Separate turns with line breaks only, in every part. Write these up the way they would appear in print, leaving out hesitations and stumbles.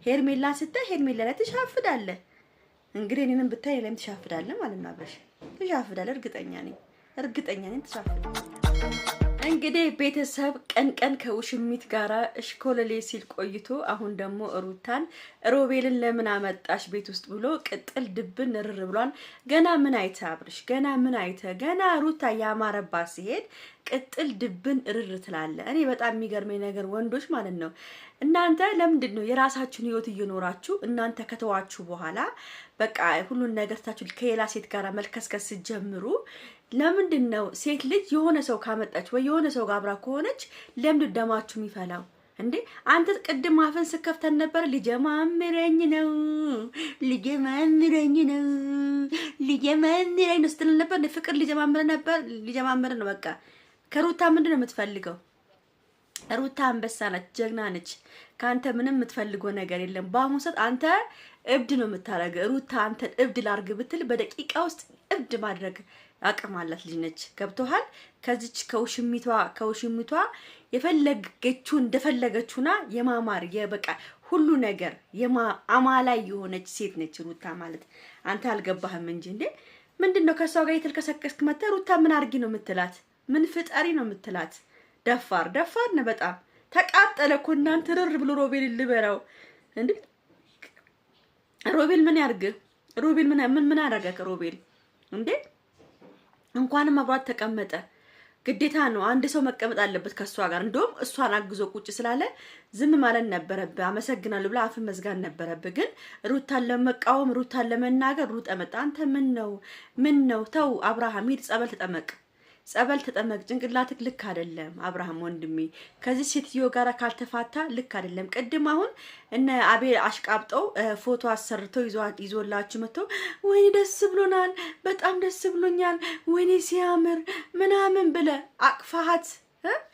ሄርሜላ ስታይ ሄርሜላ ላይ ትሻፍዳለህ። እንግዲህ እኔንም ብታይ ለምን ትሻፍዳለህ ማለት ነው? አብረሽ ትሻፍዳለህ፣ እርግጠኛ ነኝ ትሻፍዳለህ። እንግዲህ ቤተሰብ ቀን ከውሽሚት ጋራ እሽኮለሌ ሲል ቆይቶ አሁን ደግሞ ሩታን ሮቤልን ለምን አመጣሽ ቤት ውስጥ ብሎ ቅጥል ድብን ንርር ብሏል። ገና ምን አይተ አብርሽ፣ ገና ሩታ ያማረባት ሲሄድ ቅጥል ድብን እርር ትላለ። እኔ በጣም የሚገርመኝ ነገር ወንዶች ማለት ነው፣ እናንተ ለምንድን ነው የራሳችሁን ህይወት እየኖራችሁ እናንተ ከተዋችሁ በኋላ በቃ ሁሉን ነገር ታችሁ ከሌላ ሴት ጋር መልከስከስ ጀምሩ? ለምንድን ነው ሴት ልጅ የሆነ ሰው ካመጣች ወይ የሆነ ሰው ጋር አብራ ከሆነች ለምንድን ደማችሁ የሚፈላው እንዴ? አንተ ቅድም አፈን ስከፍተን ነበር። ልጀማምረኝ ነው ስትል ነበር። ፍቅር ሊጀማምር ነው። በቃ ከሩታ ምንድን ነው የምትፈልገው? ሩታ አንበሳ ነች፣ ጀግና ነች። ካንተ ምንም የምትፈልገው ነገር የለም። በአሁኑ ሰዓት አንተ እብድ ነው የምታረገው። ሩታ አንተ እብድ ላርግ ብትል በደቂቃ ውስጥ እብድ ማድረግ አቅም አላት ልጅ ነች። ገብቶሃል? ከዚች ከውሽሚቷ የፈለገችው እንደፈለገችውና የማማር የበቃ ሁሉ ነገር አማላይ የሆነች ሴት ነች ሩታ ማለት። አንተ አልገባህም እንጂ እንዴ! ምንድነው ከሷ ጋር የተልከሰከስክ መተህ ሩታ ምን አርጊ ነው የምትላት? ምን ፍጠሪ ነው የምትላት? ደፋር ነው በጣም። ተቃጠለ እኮ እናንተ ርር ብሎ ሮቤል ልበራው እንዴ! ሮቤል ምን ያርግ? ሮቤል ምን አረገ? ሮቤል እንዴ እንኳንም አብሯት ተቀመጠ። ግዴታ ነው አንድ ሰው መቀመጥ አለበት ከሷ ጋር። እንደውም እሷን አግዞ ቁጭ ስላለ ዝም ማለት ነበረብህ። አመሰግናለሁ ብላ አፍን መዝጋት ነበረብህ። ግን ሩታን ለመቃወም ሩታን ለመናገር ሩጠ መጣ። አንተ ምን ነው? ተው አብርሃም፣ ሂድ ጸበል ተጠመቅ። ጭንቅላትክ ልክ አይደለም አብርሃም ወንድሜ። ከዚህ ሴትዮ ጋራ ካልተፋታ ልክ አይደለም። ቅድም አሁን እነ አቤል አሽቃብጠው ፎቶ አሰርተው ይዞላችሁ መጥተው ወይኔ ደስ ብሎናል፣ በጣም ደስ ብሎኛል፣ ወይኔ ሲያምር ምናምን ብለ አቅፋሃት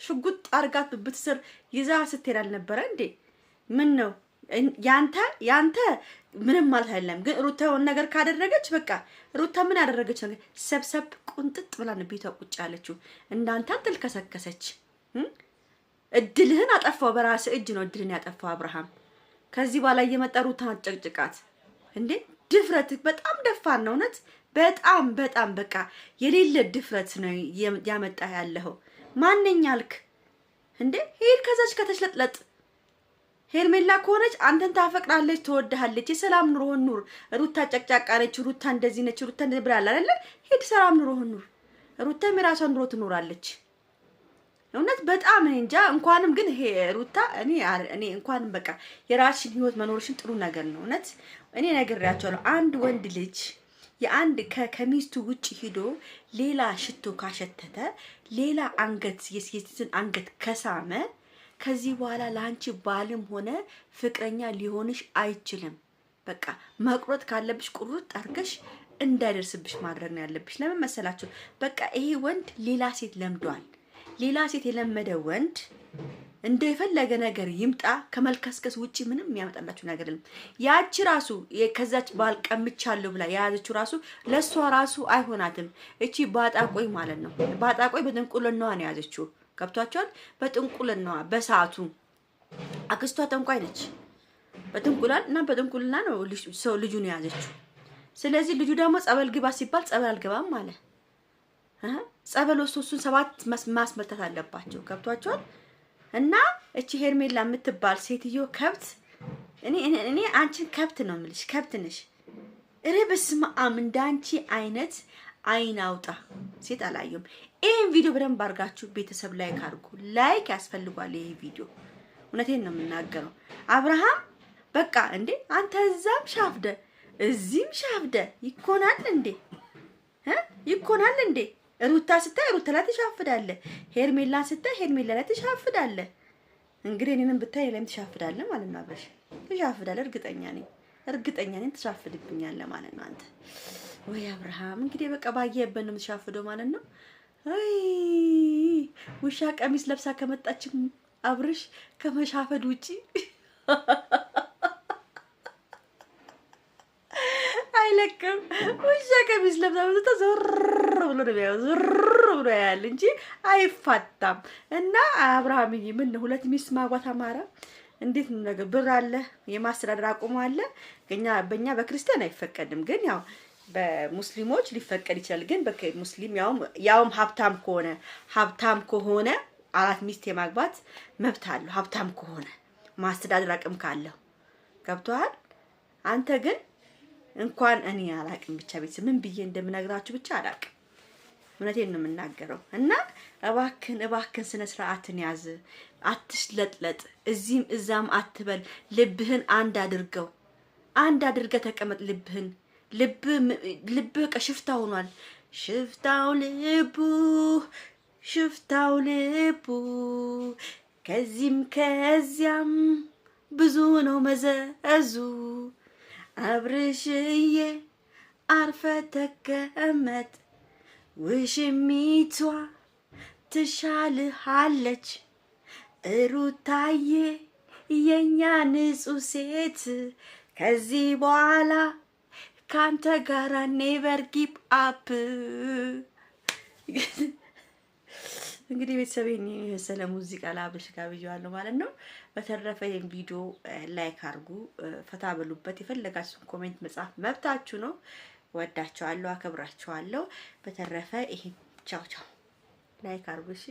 ሽጉጥ አርጋት ብትስር ይዛ ስትሄድ አልነበረ እንዴ? ምን ነው ያንተ ምንም ማለት አይደለም። ግን ሩታ የሆነ ነገር ካደረገች በቃ ሩታ ምን ያደረገች ነገር ሰብሰብ ቁንጥጥ ብላ ነው ቤቷ ቁጭ ያለችው። እንዳንተ አትልከሰከሰች። እድልህን አጠፋው። በራስ እጅ ነው እድልህን ያጠፋው አብርሃም። ከዚህ በኋላ እየመጣ ሩታን አጨቅጭቃት እንዴ! ድፍረት በጣም ደፋር ነው እውነት። በጣም በቃ የሌለ ድፍረት ነው ያመጣ ያለው። ማንኛ አልክ እንዴ? ሄድ ከዛች ከተሽለጥለጥ ሄርሜላ ከሆነች አንተን ታፈቅራለች፣ ትወድሃለች። የሰላም ኑሮህን ኑር። ሩታ ጨቅጫቃ ነች፣ ሩታ እንደዚህ ነች፣ ሩታ እንደዚህ ብላል አይደለ? ሄድ ሰላም ኑሮህን ኑር። ሩታ የራሷን ኑሮ ትኖራለች። እውነት በጣም እኔ እንጃ። እንኳንም ግን ይሄ ሩታ እኔ እንኳንም በቃ የራስሽን ህይወት መኖርሽን ጥሩ ነገር ነው እውነት። እኔ ነግሬያቸዋለሁ። አንድ ወንድ ልጅ ከሚስቱ ውጪ ሂዶ ሌላ ሽቶ ካሸተተ፣ ሌላ የሴትን አንገት ከሳመ ከዚህ በኋላ ለአንቺ ባልም ሆነ ፍቅረኛ ሊሆንሽ አይችልም። በቃ መቁረጥ ካለብሽ ቁርጥ አድርገሽ እንዳይደርስብሽ ማድረግ ነው ያለብሽ። ለምን መሰላችሁ? በቃ ይሄ ወንድ ሌላ ሴት ለምዷል። ሌላ ሴት የለመደ ወንድ እንደፈለገ ነገር ይምጣ ከመልከስከስ ውጪ ምንም የሚያመጣላችሁ ነገር የለም። ያቺ ራሱ ከዛች ባል ቀምቻለሁ ብላ የያዘችው ራሱ ለሷ ራሱ አይሆናትም። እቺ ባጣቆይ ማለት ነው። ባጣቆይ በጥንቁልናዋ ነው የያዘችው። ገብቷቸዋል። በጥንቁልናዋ በሰዓቱ አክስቷ ጠንቋይ ነች። በጥንቁልና ነው ልጁን የያዘችው። ስለዚህ ልጁ ደግሞ ጸበል ግባ ሲባል ጸበል አልገባም አለ። ጸበል ወስዶሱን 7 ማስመታት አለባቸው። ገብቷቸዋል። እና እቺ ሄርሜላ የምትባል ሴትዮ ከብት እኔ አንቺን ከብት ነው የምልሽ፣ ከብት ነሽ። እሬ በስመ አብ እንዳንቺ አይነት አይን አውጣ ሴት አላየሁም። ይሄን ቪዲዮ በደንብ አድርጋችሁ ቤተሰብ ላይክ አድርጉ። ላይክ ያስፈልጓል ይሄ ቪዲዮ። እውነቴን ነው የምናገረው። አብርሃም በቃ እንዴ አንተ እዛም ሻፍደ እዚህም ሻፍደ ይኮናል እንዴ? ሩታ ስታይ ሩታ ላይ ትሻፍዳለህ፣ ሄርሜላ ስታይ ሄርሜላ ላይ ትሻፍዳለህ። እንግዲህ እኔንም ብታይ ለምን ትሻፍዳለህ ማለት ነው? አብረሽ ትሻፍዳለህ። እርግጠኛ ነኝ ትሻፍድብኛለህ ማለት ነው አንተ። ወይ አብርሃም እንግዲህ በቃ ባየህበት ነው የምትሻፍደው ማለት ነው። አይ ውሻ ቀሚስ ለብሳ ከመጣች አብርሽ ከመሻፈድ ውጪ አይለቅም። ውሻ ቀሚስ ለብሳ መጣ ዞር ብሎ ያያል እንጂ አይፋታም። እና አብርሃምዬ ምን ነው 2 ሚስት ማግባት አማራ እንዴት ነው ነገር ብር አለ የማስተዳደር አቁሙ አለ። በእኛ በክርስቲያን አይፈቀድም፣ ግን ያው በሙስሊሞች ሊፈቀድ ይችላል። ግን በሙስሊም ያውም ሀብታም ከሆነ 4 ሚስት የማግባት መብት አለው። ሀብታም ከሆነ ማስተዳደር አቅም ካለው ገብቶሃል። አንተ ግን እንኳን እኔ አላቅም ብቻ ቤተሰብ ምን ብዬ እንደምነግራችሁ ብቻ አላቅም። እውነቴን ነው የምናገረው። እና እባክን ስነ ስርዓትን ያዝ፣ አትሽለጥለጥ፣ እዚህም እዛም አትበል። ልብህን አንድ አድርገህ ተቀመጥ። ልብህ ሽፍታ ሆኗል። ሽፍታው ልቡ ከዚህም ከዚያም ብዙ ነው መዘዙ። አብርሽዬ አርፈ ተቀመጥ፣ ውሽሚቷ ትሻልሃለች። ሩታዬ የኛ ንጹህ ሴት ከዚህ በኋላ ካንተ ጋራ ኔቨር ጊቭ አፕ። እንግዲህ ቤተሰቤን የመሰለ ሙዚቃ ለአብርሽ ጋብዣለሁ ማለት ነው። በተረፈ ይሄን ቪዲዮ ላይክ አድርጉ፣ ፈታ በሉበት። የፈለጋችሁን ኮሜንት መጻፍ መብታችሁ ነው። ወዳችኋለሁ፣ አከብራችኋለሁ። በተረፈ ይሄን ቻው ላይክ አድርጉ እሺ።